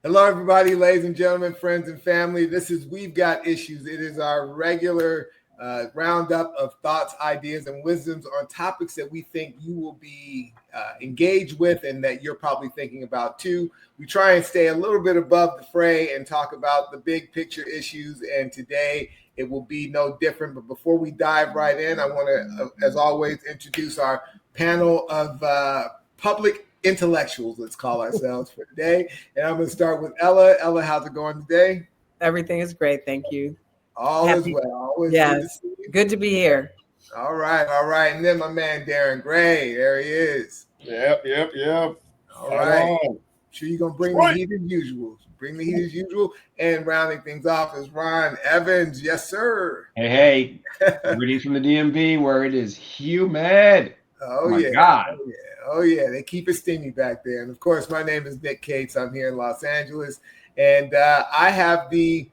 Hello, everybody, ladies and gentlemen, friends and family. This is We've Got Issues. It is our regular roundup of thoughts, ideas, and wisdoms on topics that we think you will be engaged with and that you're probably thinking about too. We try and stay a little bit above the fray and talk about the big picture issues. And today it will be no different. But before we dive right in, I want to, as always, introduce our panel of public intellectuals, let's call ourselves for today. And I'm going to start with Ella. Ella, how's it going today? Everything is great. Thank you. All is well. Always yes. Good to see you. Good to be here. All right. And then my man, Darren Gray. There he is. Yep. All right. Sure you're going to bring the heat as usual. And rounding things off is Ron Evans. Yes, sir. Hey. Greetings from the DMV where it is humid. Oh my yeah. God. Oh, yeah. They keep it steamy back there. And, of course, my name is Nick Cates. I'm here in Los Angeles. And I have the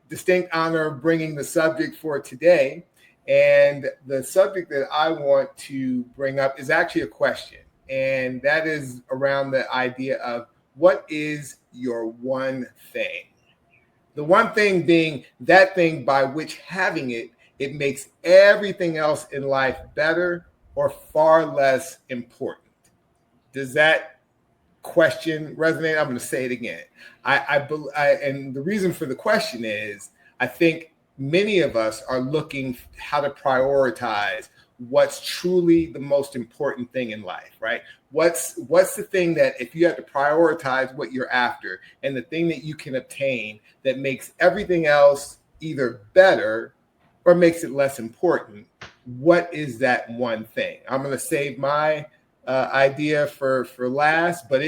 distinct honor of bringing the subject for today. And the subject that I want to bring up is actually a question. And that is around the idea of what is your one thing? The one thing being that thing by which having it makes everything else in life better or far less important. Does that question resonate? I'm going to say it again. And the reason for the question is I think many of us are looking how to prioritize what's truly the most important thing in life, right? What's the thing that if you have to prioritize what you're after and the thing that you can obtain that makes everything else either better or makes it less important? What is that one thing? I'm going to save my idea for last, but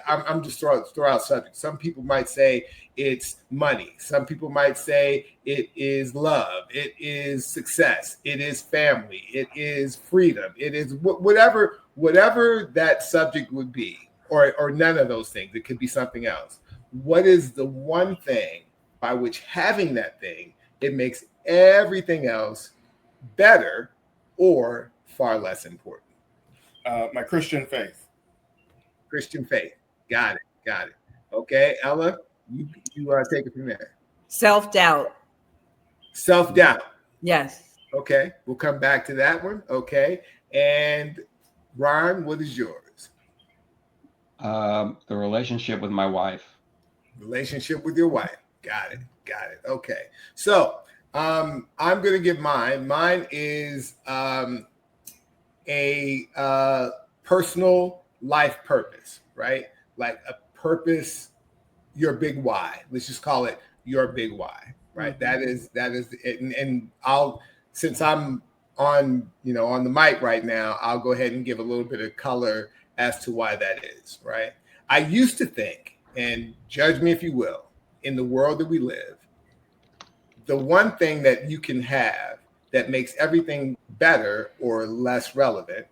I'm just throw out subjects. Some people might say it's money. Some people might say it is love. It is success. It is family. It is freedom. It is whatever that subject would be, or none of those things. It could be something else. What is the one thing by which having that thing, it makes everything else better or far less important? My Christian faith. Christian faith. Got it. Okay, Ella, you take it from there. Self-doubt. Self-doubt. Yes. Okay, we'll come back to that one. Okay, and Ron, what is yours? The relationship with my wife. Relationship with your wife. Got it. Okay, so I'm going to give mine. Mine is a personal life purpose, right? Like a purpose, your big why. Let's just call it your big why, right? Mm-hmm. That is it. And I'll, since I'm on the mic right now, I'll go ahead and give a little bit of color as to why that is, right? I used to think, and judge me if you will, in the world that we live, the one thing that you can have that makes everything better or less relevant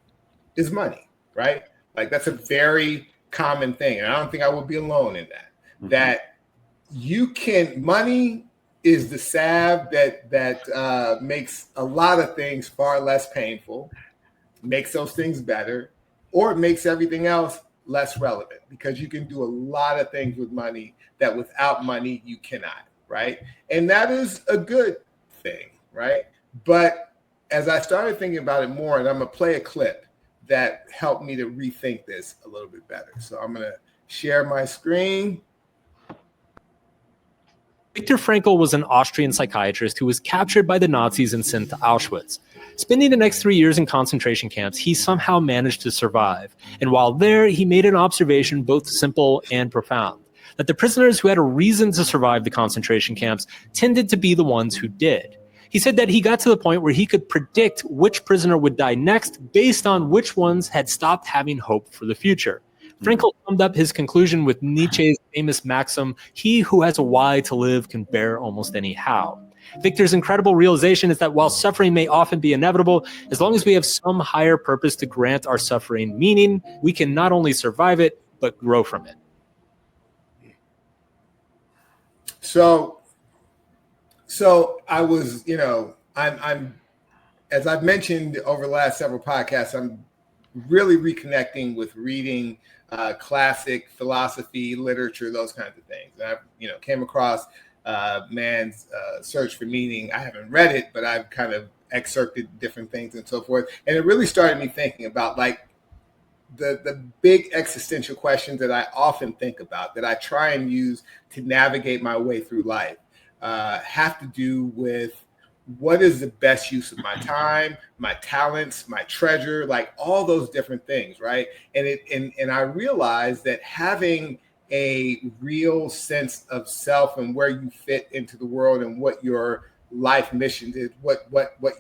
is money, right? Like that's a very common thing. And I don't think I will be alone in that. Mm-hmm. That money is the salve that makes a lot of things far less painful, makes those things better, or it makes everything else less relevant because you can do a lot of things with money that without money you cannot, right? And that is a good thing, right? But as I started thinking about it more, and I'm going to play a clip that helped me to rethink this a little bit better. So I'm going to share my screen. Viktor Frankl was an Austrian psychiatrist who was captured by the Nazis and sent to Auschwitz. Spending the next 3 years in concentration camps, he somehow managed to survive. And while there, he made an observation both simple and profound, that the prisoners who had a reason to survive the concentration camps tended to be the ones who did. He said that he got to the point where he could predict which prisoner would die next based on which ones had stopped having hope for the future. Frankl summed up his conclusion with Nietzsche's famous maxim, "He who has a why to live can bear almost any how." Victor's incredible realization is that while suffering may often be inevitable, as long as we have some higher purpose to grant our suffering meaning, we can not only survive it, but grow from it. So I was, I'm as I've mentioned over the last several podcasts, I'm really reconnecting with reading classic philosophy, literature, those kinds of things. And I, came across Man's Search for Meaning. I haven't read it, but I've kind of excerpted different things and so forth. And it really started me thinking about like the big existential questions that I often think about, that I try and use to navigate my way through life, have to do with what is the best use of my time, my talents, my treasure, like all those different things, right? And I realized that having a real sense of self and where you fit into the world and what your life mission is, what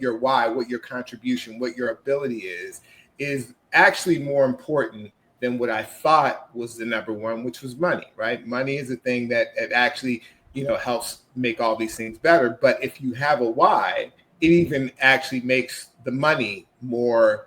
your why, what your contribution, what your ability is actually more important than what I thought was the number one, which was money, right? Money is a thing that it actually, helps make all these things better. But if you have a why, it even actually makes the money more,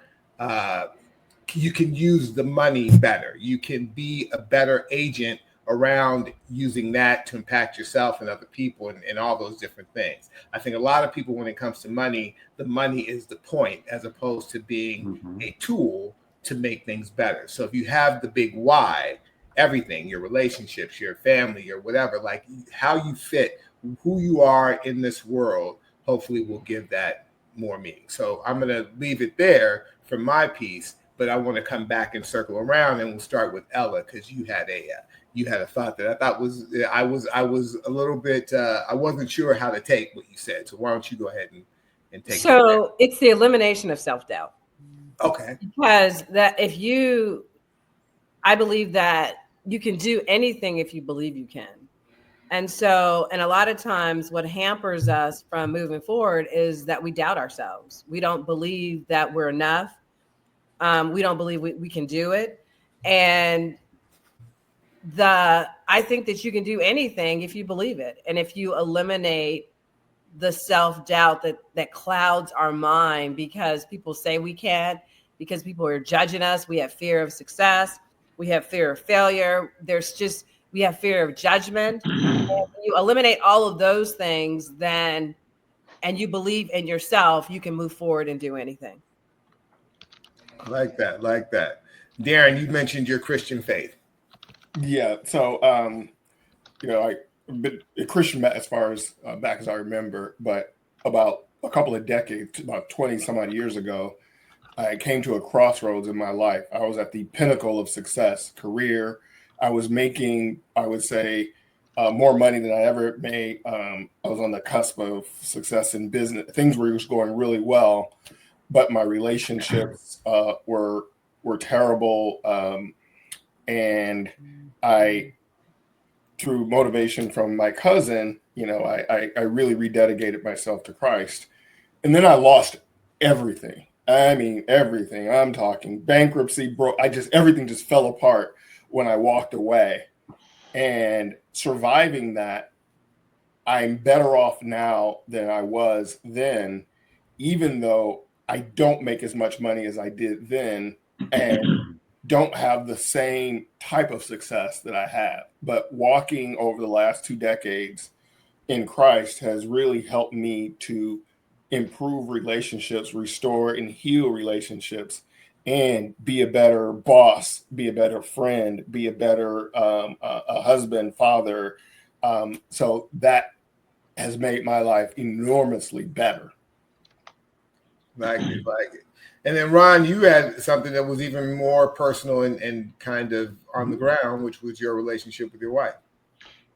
you can use the money better. You can be a better agent around using that to impact yourself and other people and all those different things. I think a lot of people, when it comes to money, the money is the point as opposed to being a tool to make things better. So if you have the big why, everything, your relationships, your family, your whatever, like how you fit, who you are in this world, hopefully will give that more meaning. So I'm going to leave it there for my piece, but I want to come back and circle around, and we'll start with Ella, because you had a thought that I thought I was a little bit, I wasn't sure how to take what you said. So why don't you go ahead and take it. So it's the elimination of self-doubt. Okay. Because I believe that you can do anything if you believe you can. And a lot of times what hampers us from moving forward is that we doubt ourselves. We don't believe that we're enough. We don't believe we can do it. And I think that you can do anything if you believe it. And if you eliminate the self-doubt that clouds our mind because people say we can't, because people are judging us. We have fear of success. We have fear of failure. We have fear of judgment. And when you eliminate all of those things, and you believe in yourself, you can move forward and do anything. Like that. Darren, you mentioned your Christian faith. Yeah. So, I've been a Christian as far as back as I remember, but about a couple of decades, about 20 some odd years ago, I came to a crossroads in my life. I was at the pinnacle of success, career. I was making, I would say, more money than I ever made. I was on the cusp of success in business. Things were just going really well, but my relationships were terrible. And I, through motivation from my cousin, I really rededicated myself to Christ. And then I lost everything. I mean, everything. I'm talking bankruptcy, bro. Everything just fell apart when I walked away. And surviving that, I'm better off now than I was then, even though I don't make as much money as I did then and don't have the same type of success that I have. But walking over the last 2 decades in Christ has really helped me to improve relationships, restore and heal relationships, and be a better boss, be a better friend, be a better a husband, father. So that has made my life enormously better. Like it. And then Ron, you had something that was even more personal and kind of on the ground, which was your relationship with your wife.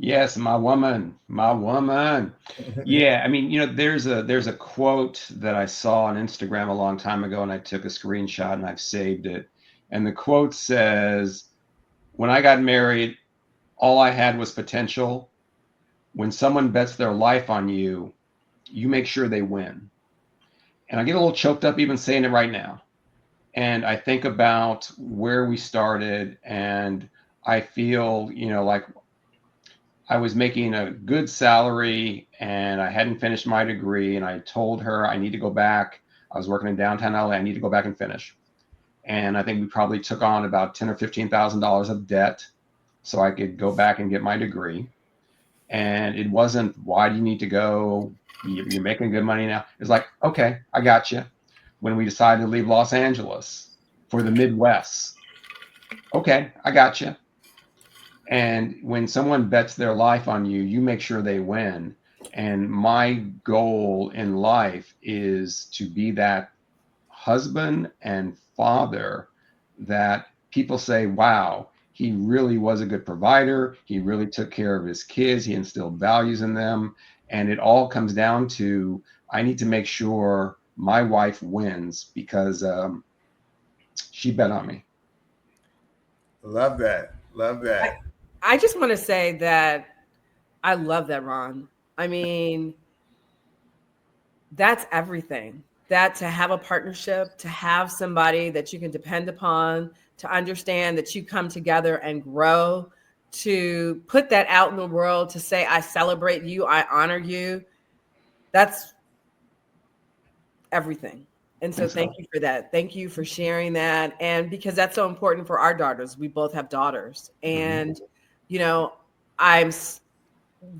Yes, my woman. Yeah, I mean, there's a quote that I saw on Instagram a long time ago, and I took a screenshot and I've saved it. And the quote says, "When I got married, all I had was potential. When someone bets their life on you, you make sure they win." And I get a little choked up even saying it right now. And I think about where we started, and I feel, like I was making a good salary and I hadn't finished my degree, and I told her I need to go back. I was working in downtown LA. I need to go back and finish. And I think we probably took on about $10,000 or $15,000 of debt so I could go back and get my degree. And it wasn't, why do you need to go? You're making good money now. It's like, okay, I got you. When we decided to leave Los Angeles, for the Midwest. Okay, I got you. And when someone bets their life on you, you make sure they win. And my goal in life is to be that husband and father that people say, wow, he really was a good provider. He really took care of his kids. He instilled values in them. And it all comes down to, I need to make sure my wife wins because she bet on me. Love that. Love that. I just want to say that I love that, Ron. I mean, that's everything. That to have a partnership, to have somebody that you can depend upon, to understand that you come together and grow, to put that out in the world, to say, I celebrate you, I honor you. That's everything. And so thank you for that. Thank you for sharing that. And because that's so important for our daughters. We both have daughters. And, you know,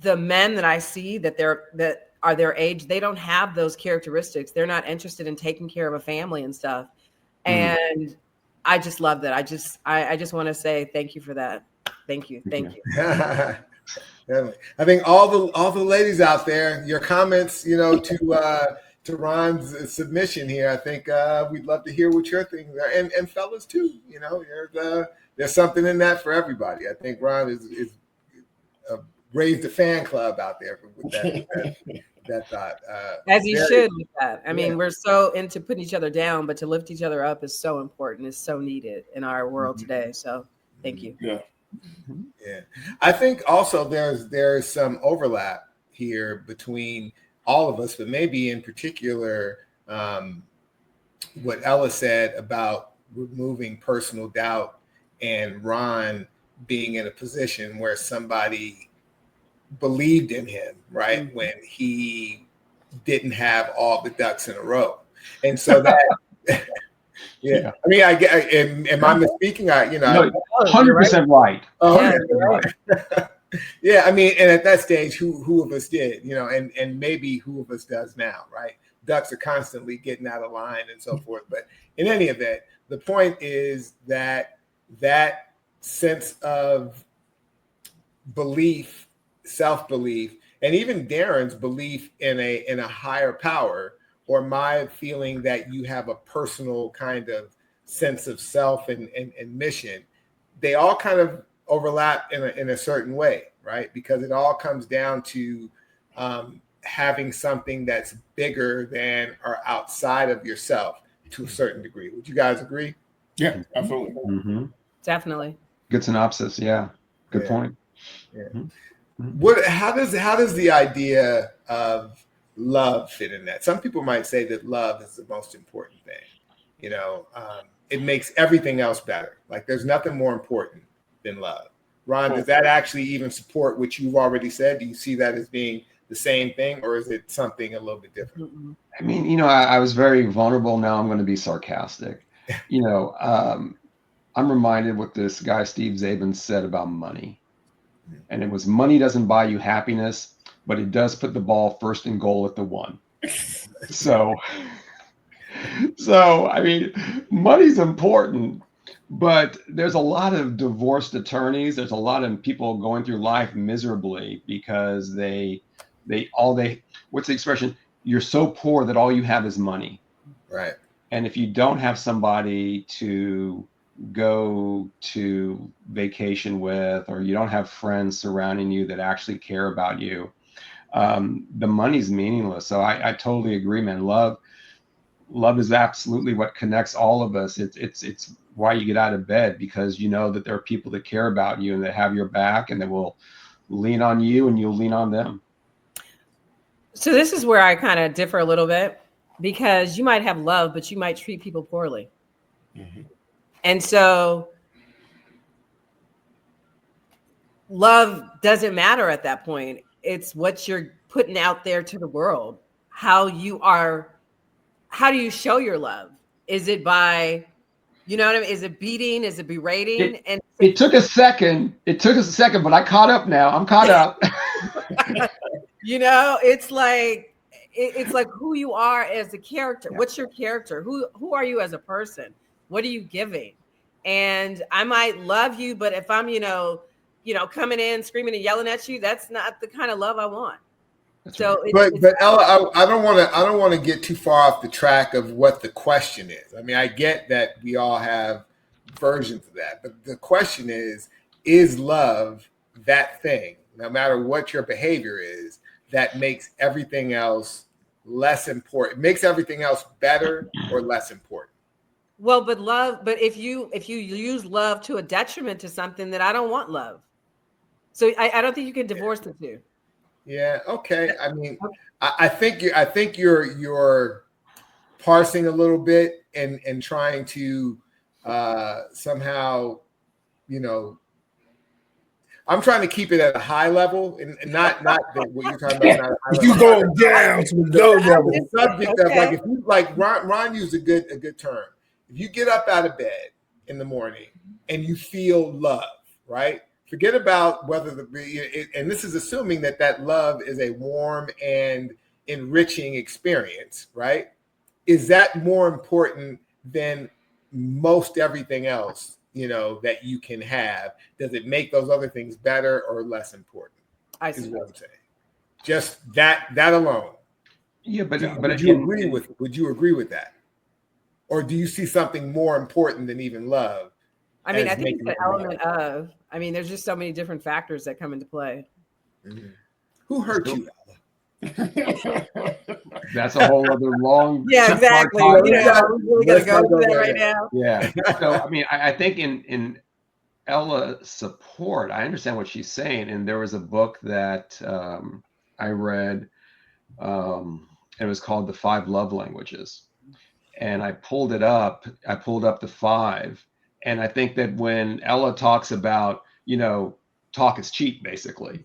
the men that I see that are their age, they don't have those characteristics. They're not interested in taking care of a family and stuff. And I just love that. I just want to say thank you for that. Thank you. Thank you. Definitely. I think all the ladies out there, your comments, you know, to Ron's submission here, I think we'd love to hear what your things are, and fellas too. You know, there's something in that for everybody. I think Ron is raised a fan club out there with that thought. As he should with that. I mean, we're so into putting each other down, but to lift each other up is so important. It's so needed in our world today. So thank you. Yeah. Yeah. I think also there's some overlap here between all of us, but maybe in particular, what Ella said about removing personal doubt and Ron being in a position where somebody believed in him, right? When he didn't have all the ducks in a row. And so that, yeah. I mean, am I misspeaking? No, 100% right. Oh, Yeah, okay. you're right. Yeah, I mean, and at that stage, who of us did, you know, and maybe who of us does now, right? Ducks are constantly getting out of line and so forth. But in any event, the point is that sense of belief, self-belief, and even Darren's belief in a higher power, or my feeling that you have a personal kind of sense of self and mission, they all kind of overlap in a certain way, right? Because it all comes down to having something that's bigger than or outside of yourself to a certain degree. Would you guys agree? Yeah, absolutely. Mm-hmm. Definitely. Good synopsis. Yeah. Good point. Yeah. How does the idea of love fit in that? Some people might say that love is the most important thing. You know, it makes everything else better. Like there's nothing more important than love. Ron, does that actually even support what you've already said? Do you see that as being the same thing, or is it something a little bit different? I mean, you know, I was very vulnerable. Now I'm going to be sarcastic. You know, I'm reminded what this guy, Steve Zabin, said about money. And it was, money doesn't buy you happiness, but it does put the ball first in goal at the one. So, I mean, money's important, but there's a lot of divorced attorneys. There's a lot of people going through life miserably because what's the expression? You're so poor that all you have is money. Right. And if you don't have somebody to go to vacation with, or you don't have friends surrounding you that actually care about you, the money's meaningless. So I totally agree, man. Love is absolutely what connects all of us. It's why you get out of bed, because you know that there are people that care about you and that have your back and that will lean on you and you'll lean on them. So this is where I kind of differ a little bit, because you might have love, but you might treat people poorly. Mm-hmm. And so love doesn't matter at that point. It's what you're putting out there to the world. How do you show your love? Is it by, you know what I mean? Is it beating? Is it berating? It took a second. But I caught up now. I'm caught up. You know, it's like who you are as a character. What's your character? Who are you as a person? What are you giving? And I might love you, but if I'm, coming in screaming and yelling at you, that's not the kind of love I want. That's So, right. But Ella, I don't want to get too far off the track of what the question is. I mean, I get that we all have versions of that, but the question is love that thing, no matter what your behavior is, that makes everything else less important, makes everything else better or less important? well, but if you use love to a detriment to something, then I don't want love. So I don't think you can divorce the two. Yeah. Okay. I mean, I think you're parsing a little bit and trying to somehow, I'm trying to keep it at a high level and not what you're talking about. Not a high You level. go down to the low level. The subject of Okay. like, if you like Ron used a good term. If you get up out of bed in the morning and you feel love, right? Forget about whether and this is assuming that love is a warm and enriching experience, right? Is that more important than most everything else, that you can have? Does it make those other things better or less important? I Is see. what I'm saying. Just that alone. Yeah, but Would you agree with that? Or do you see something more important than even love? I mean, as I think it's making an it element of. I mean, there's just so many different factors that come into play. Mm-hmm. Who hurt you, Ella? that's a whole other long. Yeah, exactly. podcast. We really got to Let's go not go into that there right yet. now. Yeah. So I mean, I think in Ella's support, I understand what she's saying. And there was a book that I read, and it was called The 5 Love Languages. And I pulled it up. I pulled up the 5. And I think that when Ella talks about, talk is cheap, basically.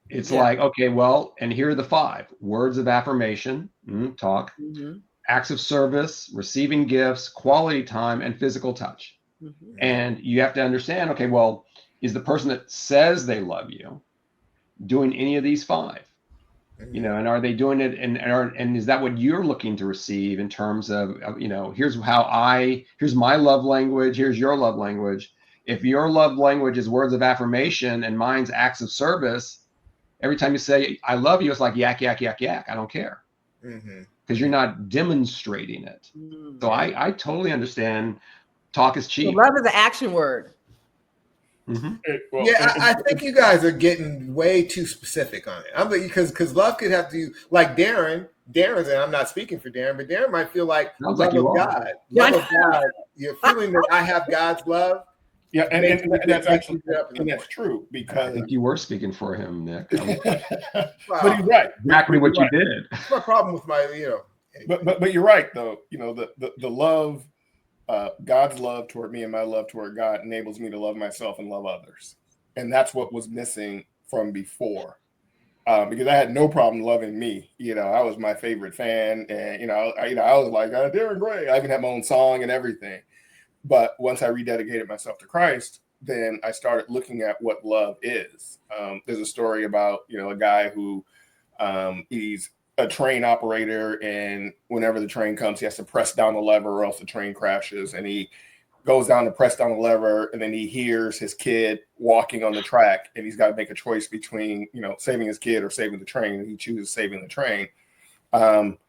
It's like, okay, well, and here are the 5 words of affirmation, talk, acts of service, receiving gifts, quality time, and physical touch. And you have to understand, okay, well, is the person that says they love you doing any of these 5? And are they doing it? And is that what you're looking to receive in terms of, here's my love language. Here's your love language. If your love language is words of affirmation and mine's acts of service, every time you say, I love you, it's like yak, yak, yak, yak. I don't care. Because you're not demonstrating it. So I totally understand. Talk is cheap. So love is an action word. Well, Yeah, I think you guys are getting way too specific on it. Because love could have to, like Darren's, and I'm not speaking for Darren, but Darren might feel like Sounds love like you of are. God. Love of God. You're feeling that I have God's love. Yeah, and that's actually and that's true I because. think you were speaking for him, Nick. But he's right. Exactly what you did. That's my problem with my, But you're right though. The love, God's love toward me and my love toward God enables me to love myself and love others, and that's what was missing from before. Because I had no problem loving me. I was my favorite fan, and I was like Darren Gray. I even had my own song and everything. But once I rededicated myself to Christ, then I started looking at what love is. There's a story about a guy who he's a train operator, and whenever the train comes, he has to press down the lever or else the train crashes. And he goes down to press down the lever, and then he hears his kid walking on the track, and he's got to make a choice between saving his kid or saving the train, and he chooses saving the train. And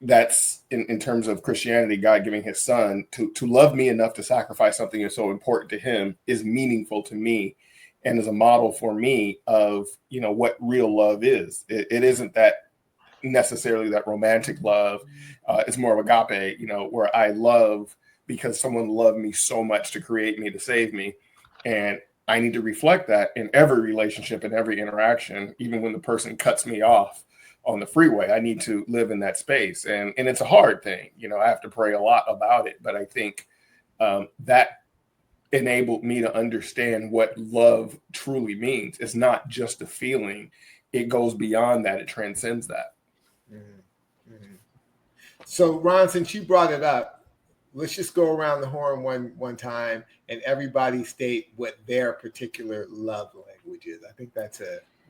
that's in terms of Christianity, God giving his son to love me enough to sacrifice something that's so important to him is meaningful to me and is a model for me of, what real love is. It isn't that necessarily that romantic love. It's more of agape, where I love because someone loved me so much to create me, to save me. And I need to reflect that in every relationship and every interaction, even when the person cuts me off on the freeway. I need to live in that space. And it's a hard thing. I have to pray a lot about it. But I think that enabled me to understand what love truly means. It's not just a feeling. It goes beyond that. It transcends that. So, Ron, since you brought it up, let's just go around the horn one time and everybody state what their particular love language is. I think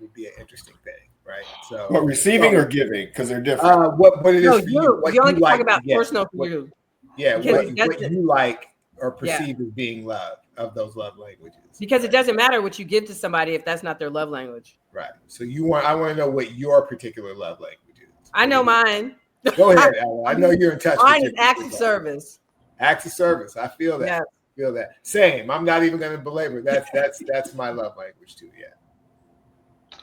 would be an interesting thing, right? So, What, receiving or giving? Because they're different. What it is No, for you. What you only you can like talk about to get. personal for you. Yeah, Because what you like or Yeah. perceive as being love of those love languages. Because it doesn't matter what you give to somebody if that's not their love language. Right. So I want to know what your particular love language is. I know mine. Go ahead, Ella. I know you're in touch with Mine your is acts of service. Acts of service. I feel that. Yeah. Feel that. Same. I'm not even going to belabor. That's my love language too. Yeah.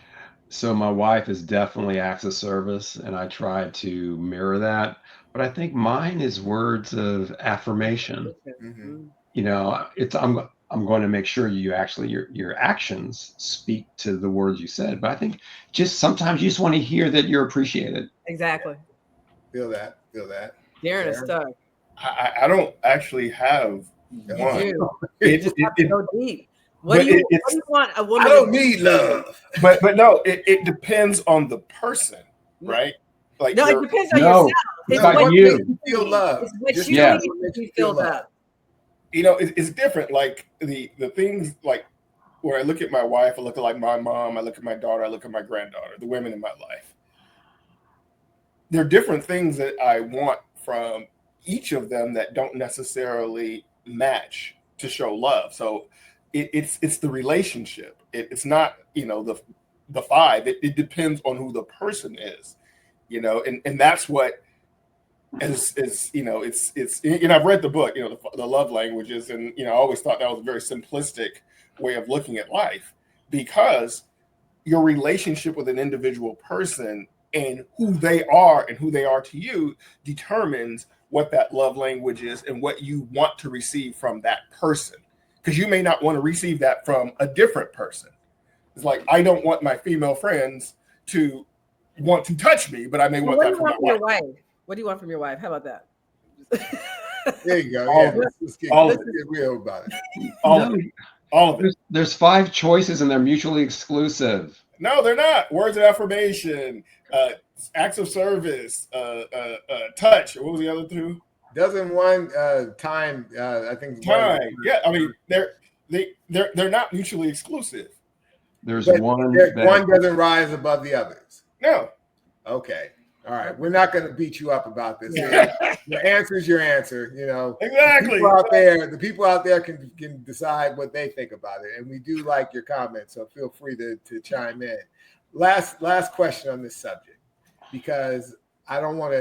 So my wife is definitely acts of service, and I try to mirror that. But I think mine is words of affirmation. Mm-hmm. You know, I'm going to make sure you actually your actions speak to the words you said. But I think just sometimes you just want to hear that you're appreciated. Exactly. Feel that. Feel that. Darren is stuck. I don't actually have You one. do. It, You just have to it, go deep. What do you want a woman? I don't need love. but no, it depends on the person, right? Like No, it depends on No, yourself. it's It's about what you. You feel love. It's what Just you Yeah. need to be filled up. you know, it's different. Like the things like where I look at my wife, I look at like my mom, I look at my daughter, I look at my granddaughter, the women in my life. There are different things that I want from each of them that don't necessarily match to show love. So it's the relationship. It's not, you know, the five. It depends on who the person is, you know, and that's what is you know, it's you know, I've read the book, you know, the love languages, and you know, I always thought that was a very simplistic way of looking at life, because your relationship with an individual person and who they are to you determines what that love language is and what you want to receive from that person, because you may not want to receive that from a different person. It's like, I don't want my female friends to want to touch me, but I may want What that do you from my want from your wife. wife? What do you want from your wife? How about that? There you go. All Yeah, of it. let's get All of real about it. All of it. All of it. There's 5 choices, and they're mutually exclusive. No, they're not. Words of affirmation, acts of service, touch. What was the other two? Doesn't one time? I think Time. Yeah, I mean they're not mutually exclusive. There's But one one doesn't rise above the others. No. Okay. All right. We're not going to beat you up about this. Yeah. Your answer is your answer. You know, Exactly. the people out there can decide what they think about it, and we do like your comments, so feel free to chime in. Last question on this subject, because I don't want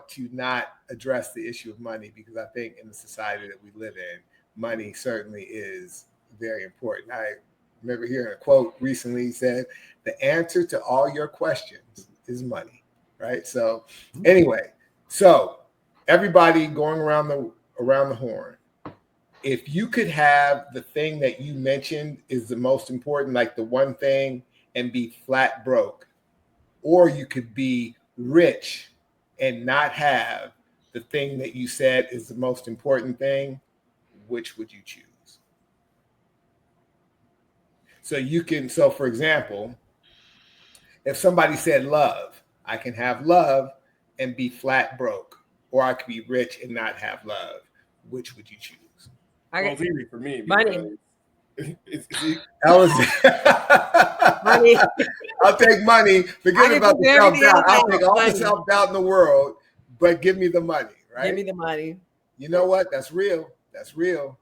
to not address the issue of money, because I think in the society that we live in, money certainly is very important. I remember hearing a quote recently said, "The answer to all your questions is money." Right. So anyway, so everybody going around the horn, if you could have the thing that you mentioned is the most important, like the one thing, and be flat broke, or you could be rich and not have the thing that you said is the most important thing, which would you choose? So for example, if somebody said love, I can have love and be flat broke, or I could be rich and not have love. Which would you choose? Well, it's easy for me. Money. It's Money. I'll take money. Forget about the self-doubt. I'll take all money. the self-doubt in the world, but give me the money, right? Give me the money. You know what? That's real. That's real.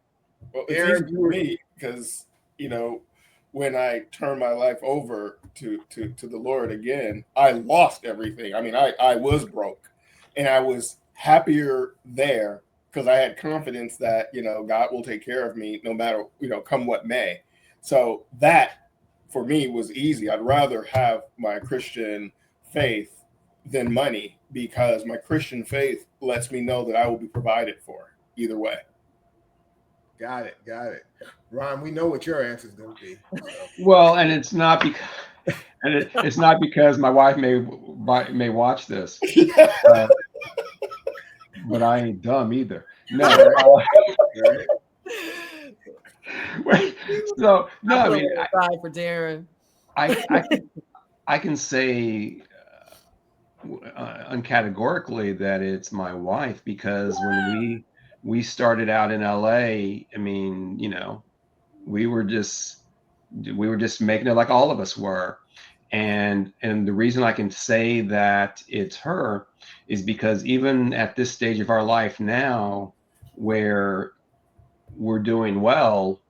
Well, Aaron, it's easy for me because, you know, when I turned my life over to the Lord again, I lost everything. I mean, I was broke, and I was happier there because I had confidence that, you know, God will take care of me no matter, you know, come what may. So that for me was easy. I'd rather have my Christian faith than money, because my Christian faith lets me know that I will be provided for either way. Got it. Ron, we know what your answer is going to be. Well, and it's not because it's not because my wife may watch this, but I ain't dumb either. No. Right? So no, I mean, Sorry for Darren. I can say uncategorically that it's my wife, because when we started out in LA, I mean, you know, we were just making it like all of us were. And the reason I can say that it's her is because even at this stage of our life now, where we're doing well,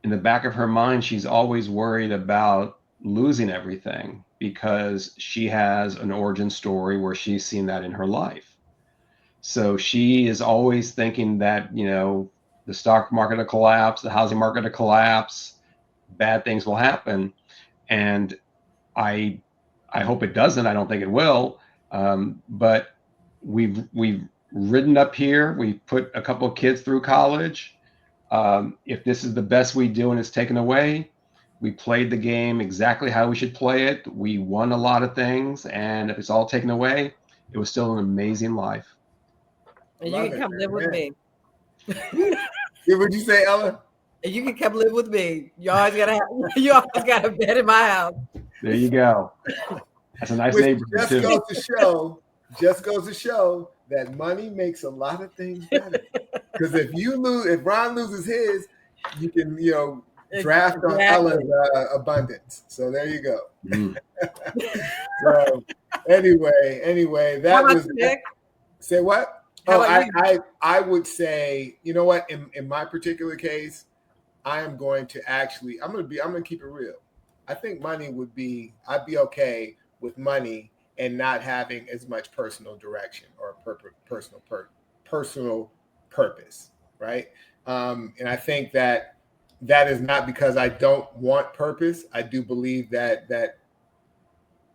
in the back of her mind, she's always worried about losing everything because she has an origin story where she's seen that in her life. So she is always thinking that, the stock market will collapse, the housing market will collapse, bad things will happen. And I hope it doesn't. I don't think it will. But we've ridden up here. We put a couple of kids through college. If this is the best we do and it's taken away, we played the game exactly how we should play it. We won a lot of things, and if it's all taken away, it was still an amazing life. And you can come live with me. What'd you say, Ella? And you can come live with me. You always got a bed in my house. There you go. That's a nice neighborhood too. Just goes to show that money makes a lot of things better. Because if Ron loses his, you can draft on Ella's abundance. So there you go. So anyway, that was Nick? Say what? I would say, you know what? In my particular case, I'm going to keep it real. I think I'd be okay with money and not having as much personal direction or personal purpose, right? And I think that is not because I don't want purpose. I do believe that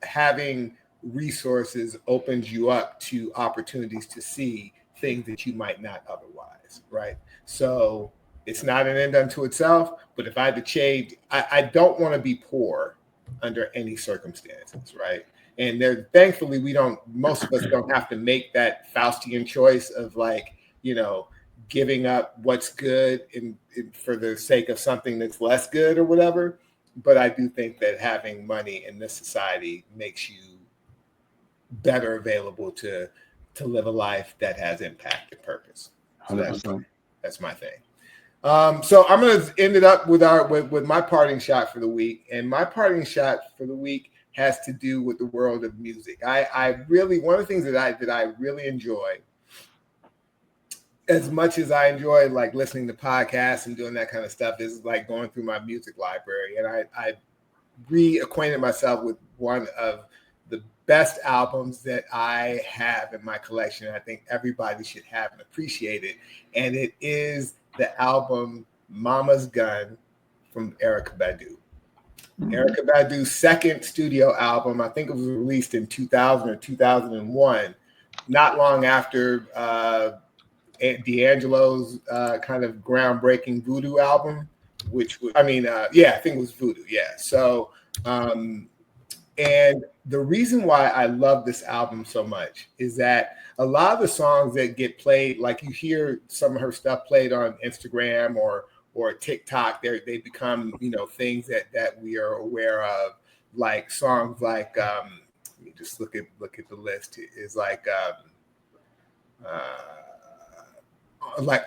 having resources opens you up to opportunities to see things that you might not otherwise, right? So it's not an end unto itself, but if I had to change, I don't want to be poor under any circumstances, right? And thankfully, most of us don't have to make that Faustian choice of giving up what's good for the sake of something that's less good or whatever. But I do think that having money in this society makes you better available to live a life that has impact and purpose. So that's my thing. So I'm going to end it up with my parting shot for the week. And my parting shot for the week has to do with the world of music. One of the things that I really enjoy, as much as I enjoy like listening to podcasts and doing that kind of stuff, is like going through my music library. And I reacquainted myself with one of the best albums that I have in my collection. I think everybody should have and appreciate it. And it is the album Mama's Gun from Erykah Badu. Erykah Badu's second studio album. I think it was released in 2000 or 2001, not long after D'Angelo's kind of groundbreaking Voodoo album, I think it was Voodoo. Yeah. So, and the reason why I love this album so much is that a lot of the songs that get played, like you hear some of her stuff played on Instagram or TikTok, they become, things that we are aware of, like songs like, let me just look at the list. It's like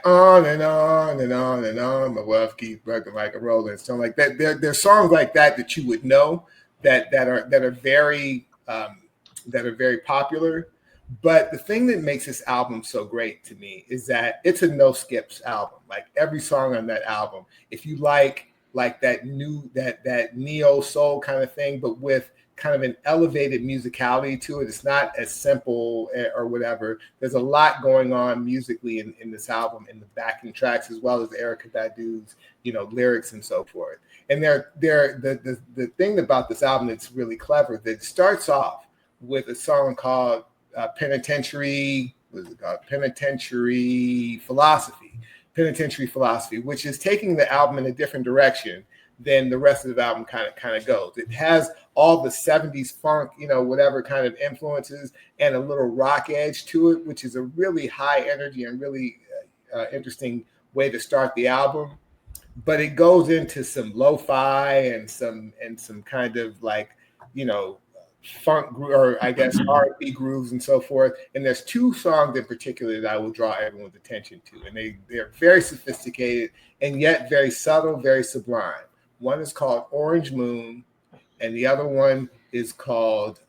on and on and on and on, my wealth keeps working like a rolling stone. Like that, there's songs like that you would know that are very popular. But the thing that makes this album so great to me is that it's a no skips album. Like every song on that album, if you like that neo soul kind of thing, but with kind of an elevated musicality to it, it's not as simple or whatever. There's a lot going on musically in this album, in the backing tracks, as well as Erykah Badu's, lyrics and so forth. And the thing about this album that's really clever, that it starts off with a song called Penitentiary Philosophy, which is taking the album in a different direction than the rest of the album kind of goes. It has all the 70s funk, whatever kind of influences, and a little rock edge to it, which is a really high energy and really interesting way to start the album. But it goes into some lo-fi and some kind of like, funk or I guess R&B grooves and so forth. And there's two songs in particular that I will draw everyone's attention to, and they're very sophisticated and yet very subtle, very sublime. One is called Orange Moon, and the other one is called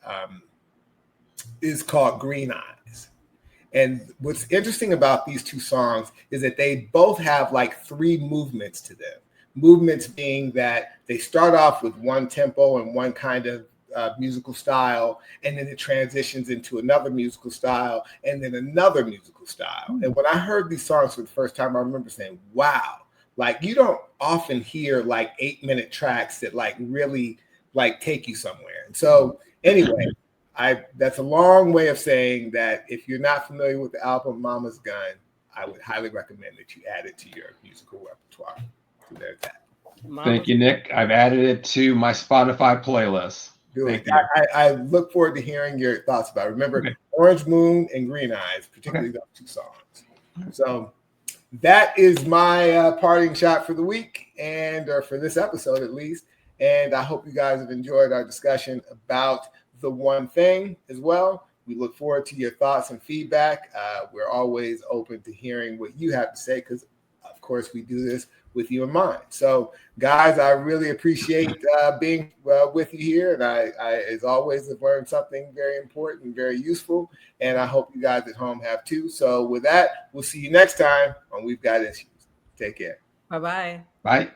Green Eyes. And what's interesting about these two songs is that they both have like three movements to them. Movements being that they start off with one tempo and one kind of musical style, and then it transitions into another musical style, and then another musical style. And when I heard these songs for the first time, I remember saying, wow, like you don't often hear like 8-minute tracks that like really like take you somewhere. And so anyway, that's a long way of saying that if you're not familiar with the album Mama's Gun, I would highly recommend that you add it to your musical repertoire. So there's that. Thank you, Nick. I've added it to my Spotify playlist. Good. I look forward to hearing your thoughts about it. Remember, Orange Moon and Green Eyes, particularly those two songs. So that is my parting shot for the week, or for this episode at least. And I hope you guys have enjoyed our discussion about The One Thing as well. We look forward to your thoughts and feedback. We're always open to hearing what you have to say because, of course, we do this with you in mind. So, guys, I really appreciate being with you here. And I, as always, have learned something very important and very useful. And I hope you guys at home have too. So with that, we'll see you next time on We've Got Issues. Take care. Bye-bye. Bye.